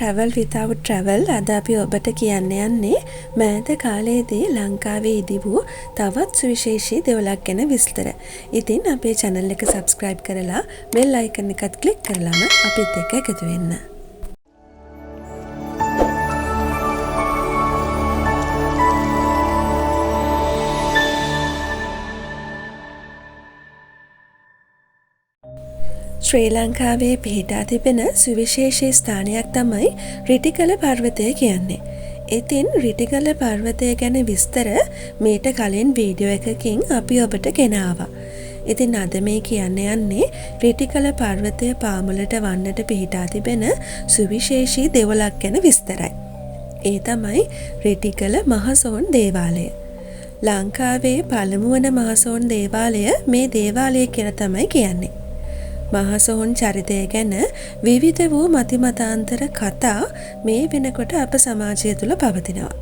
travel without travel අද අපි ඔබට කියන්න යන්නේ මෑත කාලයේදී ලංකාවේ ඉදිවූ තවත් සුවිශේෂී දෙවලක් ගැන විස්තර. ඉතින් අපේ channel එක subscribe කරලා bell icon එකත් click කරලාම අපිත් එක්ක එකතු වෙන්න. ශ්‍රී ලංකාවේ පිහිටා තිබෙන සුවිශේෂී ස්ථානයක් තමයි රිටිගල පර්වතය කියන්නේ. ඉතින් රිටිගල පර්වතය ගැන විස්තර මීට කලින් වීඩියෝ එකකින් අපි ඔබට ගෙනාවා. ඉතින් අද මේ කියන්න යන්නේ රිටිගල පර්වතය පාමුලට වන්නට පිහිටා තිබෙන සුවිශේෂී දෙවොලක් ගැන විස්තරයි. ඒ තමයි රිටිගල මහසොහොන් දේවාලය. ලංකාවේ පළමු වන මහසොහොන් දේවාලය මේ දේවාලය කියලා තමයි කියන්නේ. මහසොහොන් චරිතය ගැන විවිධ වූ මතිමතාන්තර කතා මේ වෙනකොට අප සමාජය තුළ පවතිනවා.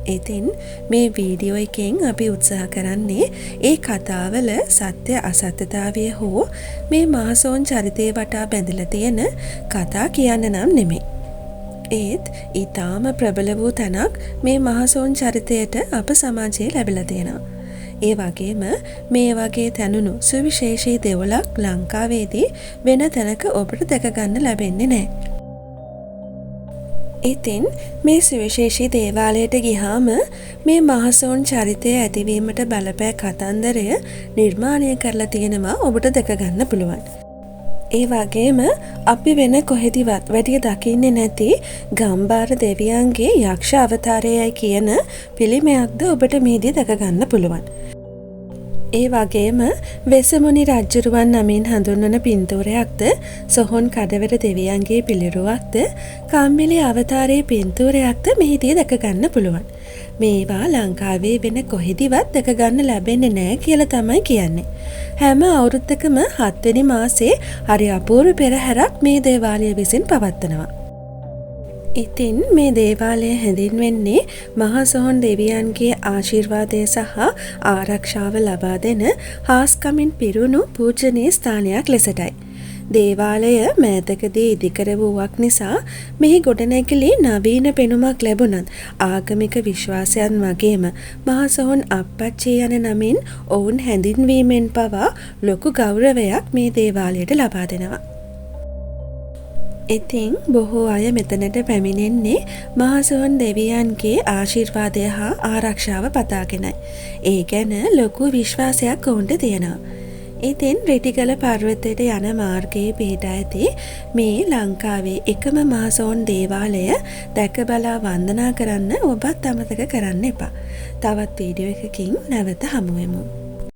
ඉතින් මේ වීඩියෝ එකෙන් අපි උත්සාහ කරන්නේ ඒ කතාවල සත්‍ය අසත්‍යතාවය හෝ මේ මහසොහොන් චරිතය වටා බැඳලා තියෙන කතා කියන්න නම් නෙමෙයි. ඒත් ඊටාම ප්‍රබල වූ තැනක් මේ මහසොහොන් චරිතයට අප සමාජයේ ලැබිලා තියෙනවා. ඒ වගේම මේ වගේ තැනුණු සුවිශේෂී දෙවොලක් ලංකාවේදී වෙන තැනක ඔබට දැක ගන්න ලැබෙන්නේ නැහැ. ඉතින් මේ සුවිශේෂී දේවාලයට ගියාම මේ මහසොහොන් චරිතය ඇතිවීමට බලපෑ කතන්දරය නිර්මාණය කරලා තියෙනවා ඔබට දැක ගන්න පුළුවන්. ඒ වගේම අපි වෙන කොහෙදිවත් වැඩි දකින්නේ නැති ගම්බාර දෙවියන්ගේ යක්ෂ අවතාරයයි කියන පිළිමයක්ද ඔබට මේදී දැක ගන්න පුළුවන්. ඒ වගේම වෙසමුණි රජුරුවන් නමින් හඳුන්වන පින්තූරයක්ද සොහොන් කඩවර දෙවියන්ගේ පිළිරුවක්ද කම්මිලි අවතාරයේ පින්තූරයක්ද මෙහිදී දැක ගන්න පුළුවන්. මේවා ලංකාවේ වෙන කොහෙදිවත් දැක ගන්න ලැබෙන්නේ නැහැ කියලා තමයි කියන්නේ. හැම අවුරුද්දකම 7 වෙනි මාසේ හරි අපූර්ව පෙරහැරක් මේ දේවාලය විසින් පවත්වනවා. ඉතින් මේ දේවාලය හැඳින්වෙන්නේ මහසොහොන් දෙවියන්ගේ ආශිර්වාදය සහ ආරක්ෂාව ලබා දෙන හාස්කමින් පිරුණු පූජනීය ස්ථානයක් ලෙසටයි. දේවාලය මෑතකදී ඉදිකර වූවක් නිසා මෙහි ගොඩනැගිලි නවීන පෙනුමක් ලැබුණත් ආගමික විශ්වාසයන් වගේම මහසොහොන් අප්පච්චි යන නමින් ඔවුන් හැඳින්වීමෙන් පවා ලොකු ගෞරවයක් මේ දේවාලයට ලබා දෙනවා. ඉතින් බොහෝ අය මෙතනට පැමිණෙන්නේ මහසොහොන් දෙවියන්ගේ ආශිර්වාදය හා ආරක්ෂාව පතාගෙනයි. ඒ ගැන ලොකු විශ්වාසයක් ඔවුන්ට තියෙනවා. ඉතින් රිටිගල පර්වතයට යන මාර්ගයේ පිහිටා ඇති මේ ලංකාවේ එකම මහසොහොන් දේවාලය දැක බලා වන්දනා කරන්න ඔබත් අමතක කරන්න එපා. තවත් වීඩියෝ එකකින් නැවත හමු වෙමු.